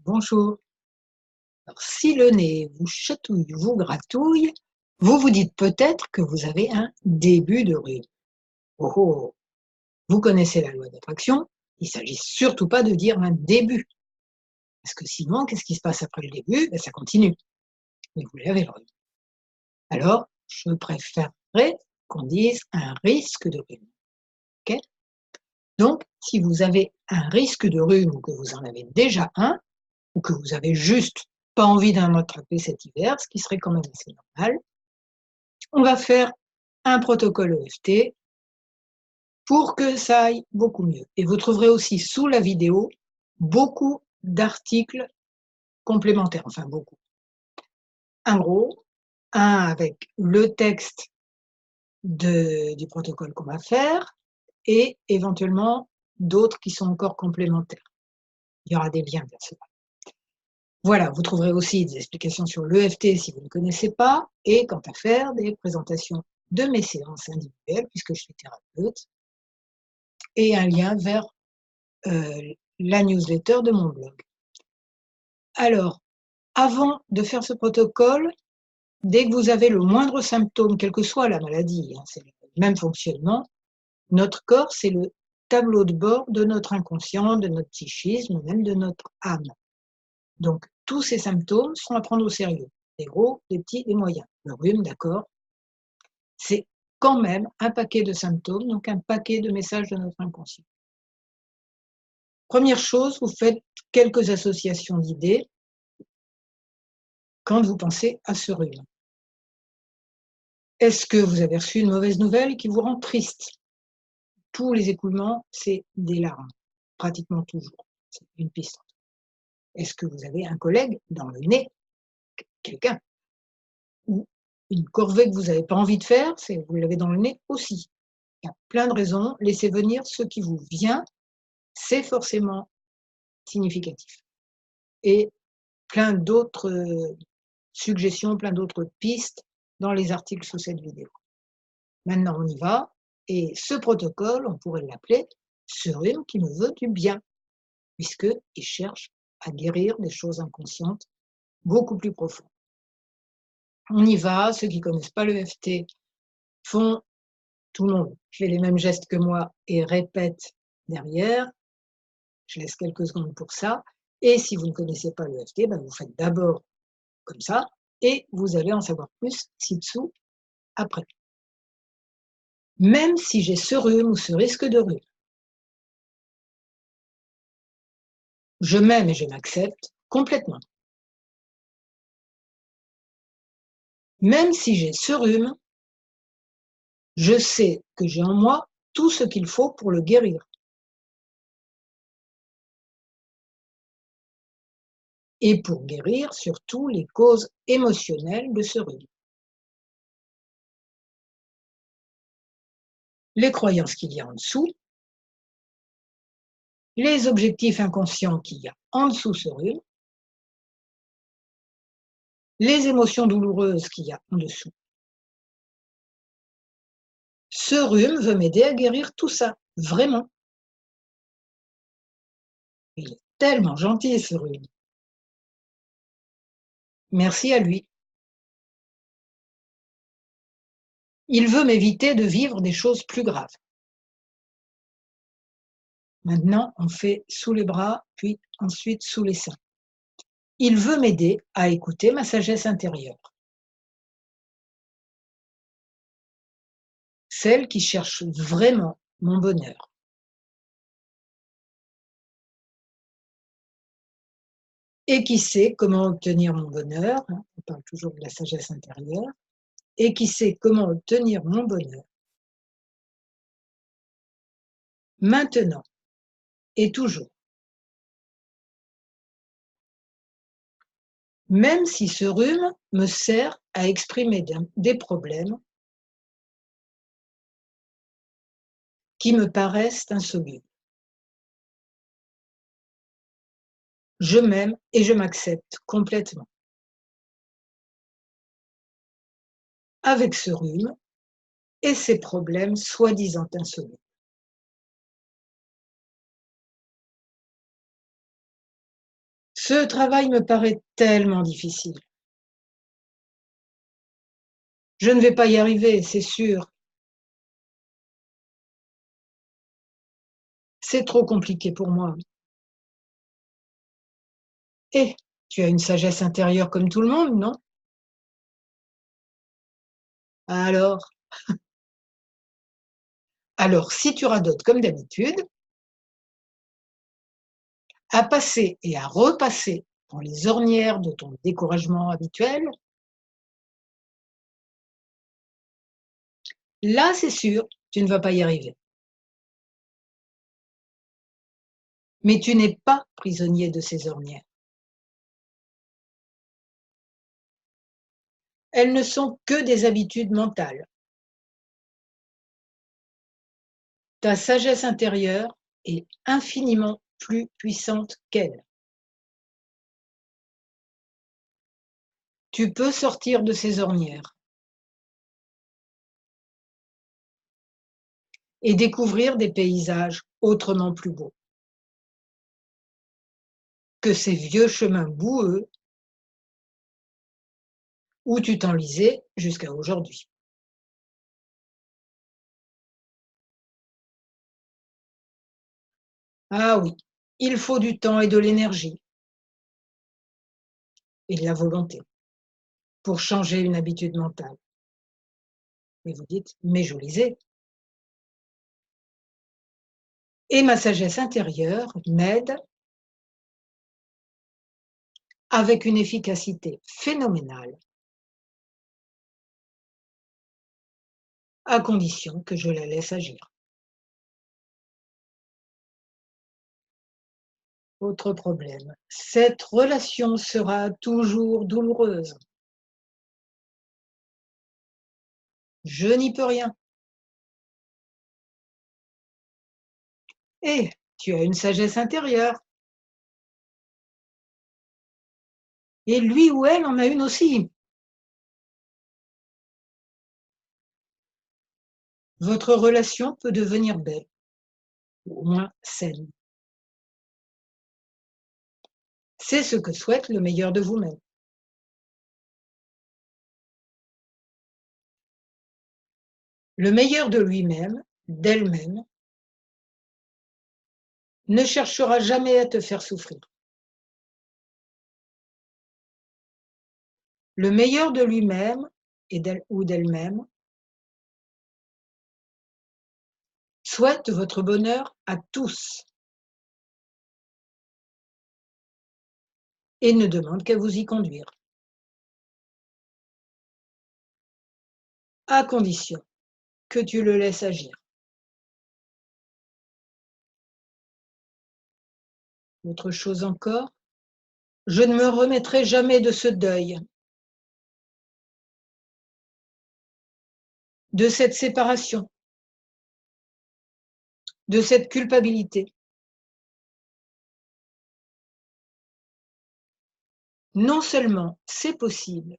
Bonjour. Alors, si le nez vous chatouille, vous gratouille, vous vous dites peut-être que vous avez un début de rhume. Oh oh, vous connaissez la loi d'attraction, il ne s'agit surtout pas de dire un début, parce que sinon, qu'est-ce qui se passe après le début? Ben, ça continue, et vous avez le rhume. Alors, je préférerais qu'on dise un risque de rhume. Ok. Donc, si vous avez un risque de rhume ou que vous en avez déjà un, ou que vous avez juste pas envie d'en attraper cet hiver, ce qui serait quand même assez normal, on va faire un protocole EFT pour que ça aille beaucoup mieux. Et vous trouverez aussi sous la vidéo beaucoup d'articles complémentaires, enfin beaucoup. Un gros, un avec le texte du protocole qu'on va faire et éventuellement d'autres qui sont encore complémentaires. Il y aura des liens, bien sûr. Voilà, vous trouverez aussi des explications sur l'EFT si vous ne connaissez pas et quant à faire des présentations de mes séances individuelles, puisque je suis thérapeute, et un lien vers la newsletter de mon blog. Alors, avant de faire ce protocole, dès que vous avez le moindre symptôme, quelle que soit la maladie, hein, c'est le même fonctionnement, notre corps, c'est le tableau de bord de notre inconscient, de notre psychisme, même de notre âme. Donc, tous ces symptômes sont à prendre au sérieux, des gros, des petits, des moyens. Le rhume, d'accord, c'est quand même un paquet de symptômes, donc un paquet de messages de notre inconscient. Première chose, vous faites quelques associations d'idées quand vous pensez à ce rhume. Est-ce que vous avez reçu une mauvaise nouvelle qui vous rend triste? Tous les écoulements, c'est des larmes, pratiquement toujours. C'est une piste. Est-ce que vous avez un collègue dans le nez, quelqu'un, ou une corvée que vous n'avez pas envie de faire, vous l'avez dans le nez aussi. Il y a plein de raisons. Laissez venir ce qui vous vient, c'est forcément significatif. Et plein d'autres suggestions, plein d'autres pistes dans les articles sous cette vidéo. Maintenant, on y va. Et ce protocole, on pourrait l'appeler « ce rhume qui me veut du bien », puisqu'il cherche à guérir des choses inconscientes beaucoup plus profondes. On y va. Ceux qui ne connaissent pas l'EFT font, tout le monde fait les mêmes gestes que moi et répète derrière. Je laisse quelques secondes pour ça. Et si vous ne connaissez pas l'EFT, ben vous faites d'abord comme ça et vous allez en savoir plus ci-dessous après. Même si j'ai ce rhume ou ce risque de rhume, je m'aime et je m'accepte complètement. Même si j'ai ce rhume, je sais que j'ai en moi tout ce qu'il faut pour le guérir. Et pour guérir surtout les causes émotionnelles de ce rhume. Les croyances qu'il y a en dessous, les objectifs inconscients qu'il y a en dessous ce rhume, les émotions douloureuses qu'il y a en dessous. Ce rhume veut m'aider à guérir tout ça, vraiment. Il est tellement gentil ce rhume. Merci à lui. Il veut m'éviter de vivre des choses plus graves. Maintenant, on fait sous les bras, puis ensuite sous les seins. Il veut m'aider à écouter ma sagesse intérieure. Celle qui cherche vraiment mon bonheur. Et qui sait comment obtenir mon bonheur, hein, on parle toujours de la sagesse intérieure, et qui sait comment obtenir mon bonheur maintenant et toujours. Même si ce rhume me sert à exprimer des problèmes qui me paraissent insolubles. Je m'aime et je m'accepte complètement. Avec ce rhume et ces problèmes soi-disant insolubles. Ce travail me paraît tellement difficile. Je ne vais pas y arriver, c'est sûr. C'est trop compliqué pour moi. Eh, tu as une sagesse intérieure comme tout le monde, non? Alors, alors, si tu radotes comme d'habitude, à passer et à repasser dans les ornières de ton découragement habituel, là, c'est sûr, tu ne vas pas y arriver. Mais tu n'es pas prisonnier de ces ornières. Elles ne sont que des habitudes mentales. Ta sagesse intérieure est infiniment plus puissante qu'elles. Tu peux sortir de ces ornières et découvrir des paysages autrement plus beaux que ces vieux chemins boueux où tu t'enlisais jusqu'à aujourd'hui. Ah oui, il faut du temps et de l'énergie et de la volonté pour changer une habitude mentale. Et vous dites, mais je lisais. Et ma sagesse intérieure m'aide avec une efficacité phénoménale, à condition que je la laisse agir. Autre problème, cette relation sera toujours douloureuse. Je n'y peux rien. Et tu as une sagesse intérieure. Et lui ou elle en a une aussi. Votre relation peut devenir belle, ou au moins saine. C'est ce que souhaite le meilleur de vous-même. Le meilleur de lui-même, d'elle-même, ne cherchera jamais à te faire souffrir. Le meilleur de lui-même et d'elle ou d'elle-même souhaite votre bonheur à tous et ne demande qu'à vous y conduire, à condition que tu le laisses agir. Autre chose encore, je ne me remettrai jamais de ce deuil, de cette séparation, de cette culpabilité. Non seulement c'est possible,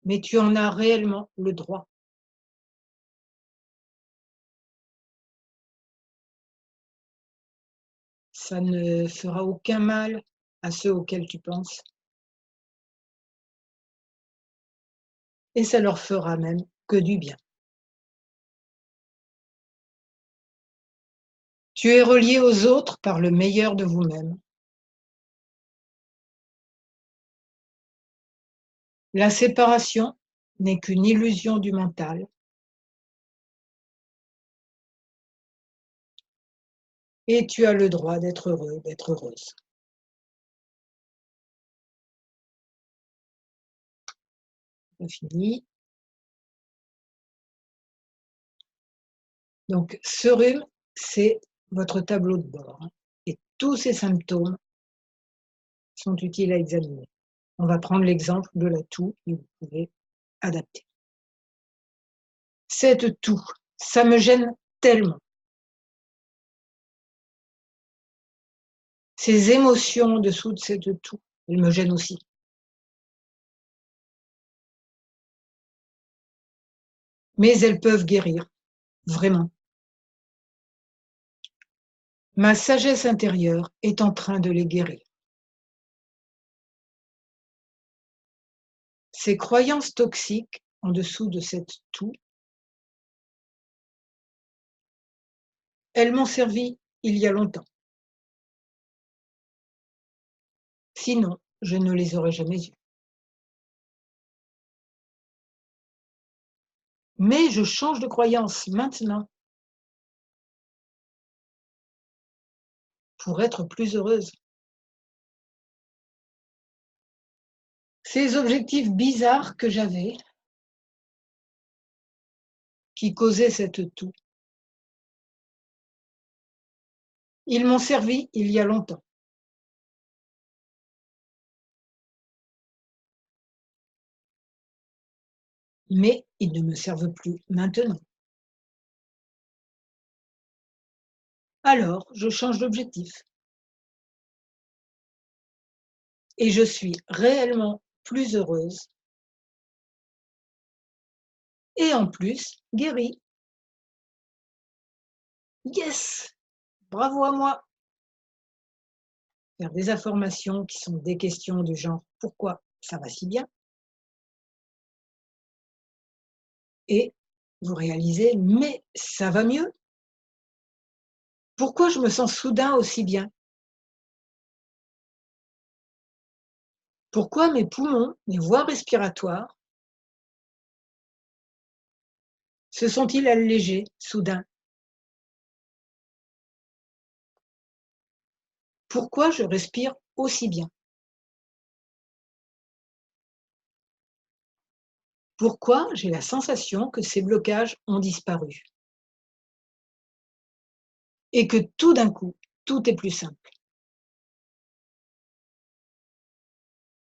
mais tu en as réellement le droit. Ça ne fera aucun mal à ceux auxquels tu penses et ça leur fera même que du bien. Tu es relié aux autres par le meilleur de vous-même. La séparation n'est qu'une illusion du mental et tu as le droit d'être heureux, d'être heureuse. On finit. Donc, ce rhume, c'est votre tableau de bord, hein, et tous ces symptômes sont utiles à examiner. On va prendre l'exemple de la toux et vous pouvez adapter. Cette toux, ça me gêne tellement. Ces émotions en dessous de cette toux, elles me gênent aussi. Mais elles peuvent guérir, vraiment. Ma sagesse intérieure est en train de les guérir. Ces croyances toxiques en dessous de cette toux, elles m'ont servi il y a longtemps. Sinon, je ne les aurais jamais eues. Mais je change de croyance maintenant pour être plus heureuse. Ces objectifs bizarres que j'avais, qui causaient cette toux, ils m'ont servi il y a longtemps. Mais ils ne me servent plus maintenant. Alors, je change d'objectif et je suis réellement plus heureuse et en plus guérie. Yes! Bravo à moi! Faire des affirmations qui sont des questions du genre pourquoi ça va si bien et vous réalisez mais ça va mieux. Pourquoi je me sens soudain aussi bien? Pourquoi mes poumons, mes voies respiratoires se sont-ils allégés soudain? Pourquoi je respire aussi bien? Pourquoi j'ai la sensation que ces blocages ont disparu et que tout d'un coup, tout est plus simple?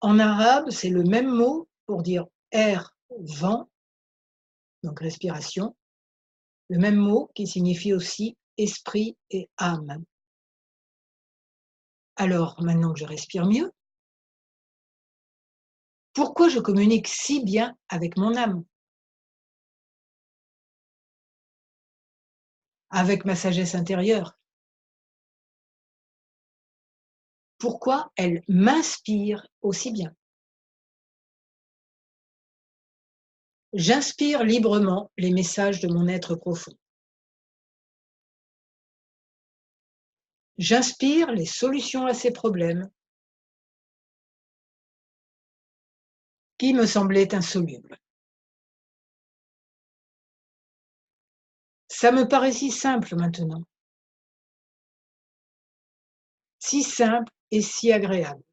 En arabe, c'est le même mot pour dire air, vent, donc respiration, le même mot qui signifie aussi esprit et âme. Alors, maintenant que je respire mieux, pourquoi je communique si bien avec mon âme, avec ma sagesse intérieure? Pourquoi elle m'inspire aussi bien? J'inspire librement les messages de mon être profond. J'inspire les solutions à ces problèmes qui me semblaient insolubles. Ça me paraît si simple maintenant, si simple et si agréable.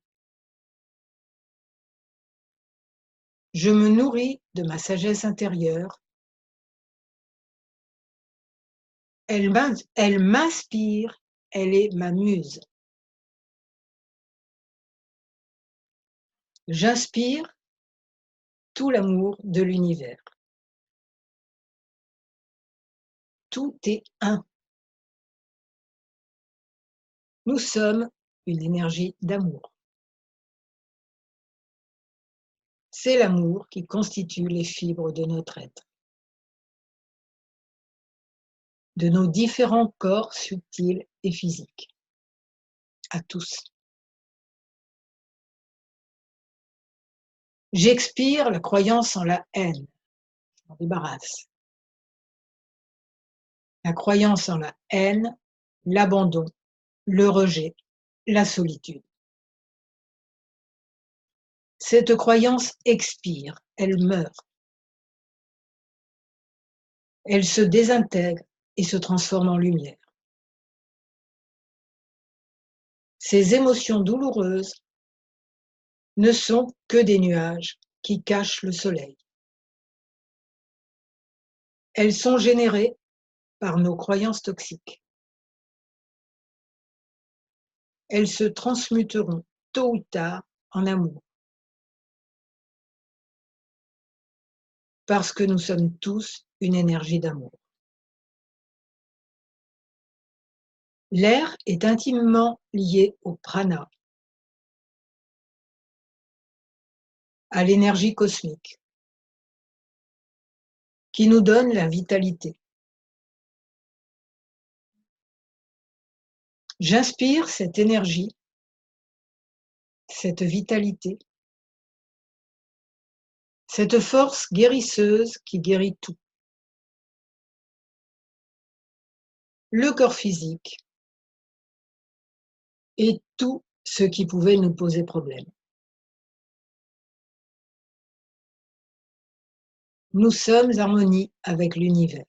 Je me nourris de ma sagesse intérieure. Elle m'inspire, elle est ma muse. J'inspire tout l'amour de l'univers. Tout est un. Nous sommes une énergie d'amour. C'est l'amour qui constitue les fibres de notre être, de nos différents corps subtils et physiques, à tous. J'expire la croyance en la haine, je m'en débarrasse. La croyance en la haine, l'abandon, le rejet, la solitude. Cette croyance expire, elle meurt. Elle se désintègre et se transforme en lumière. Ces émotions douloureuses ne sont que des nuages qui cachent le soleil. Elles sont générées par nos croyances toxiques. Elles se transmuteront tôt ou tard en amour. Parce que nous sommes tous une énergie d'amour. L'air est intimement lié au prana, à l'énergie cosmique, qui nous donne la vitalité. J'inspire cette énergie, cette vitalité, cette force guérisseuse qui guérit tout. Le corps physique et tout ce qui pouvait nous poser problème. Nous sommes harmonie avec l'univers.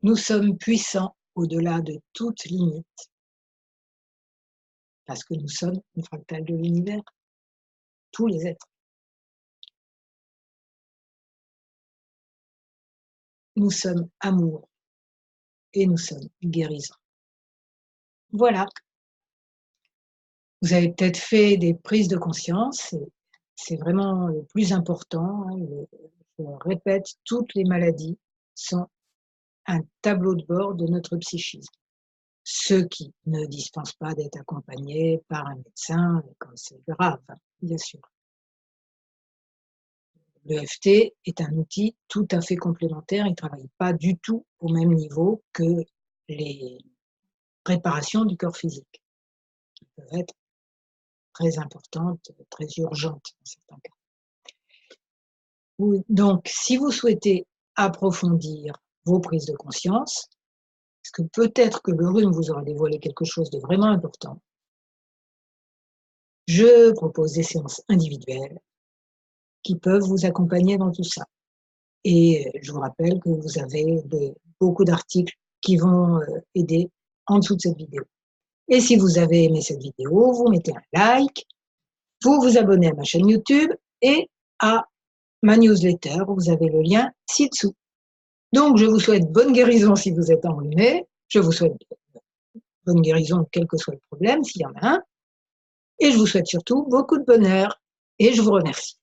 Nous sommes puissants au-delà de toute limite, parce que nous sommes une fractale de l'univers, tous les êtres. Nous sommes amour et nous sommes guérison. Voilà. Vous avez peut-être fait des prises de conscience, c'est vraiment le plus important. Je répète, toutes les maladies sont un tableau de bord de notre psychisme. Ceux qui ne dispensent pas d'être accompagnés par un médecin, quand c'est grave, bien sûr. L'EFT est un outil tout à fait complémentaire, il ne travaille pas du tout au même niveau que les réparations du corps physique, qui peuvent être très importantes, très urgentes dans certains cas. Donc, si vous souhaitez approfondir vos prises de conscience, parce que peut-être que le rhume vous aura dévoilé quelque chose de vraiment important, je propose des séances individuelles qui peuvent vous accompagner dans tout ça. Et je vous rappelle que vous avez beaucoup d'articles qui vont aider en dessous de cette vidéo. Et si vous avez aimé cette vidéo, vous mettez un like, vous vous abonnez à ma chaîne YouTube et à ma newsletter, vous avez le lien ci-dessous. Donc, je vous souhaite bonne guérison si vous êtes enrhumé, je vous souhaite bonne guérison quel que soit le problème, s'il y en a un, et je vous souhaite surtout beaucoup de bonheur, et je vous remercie.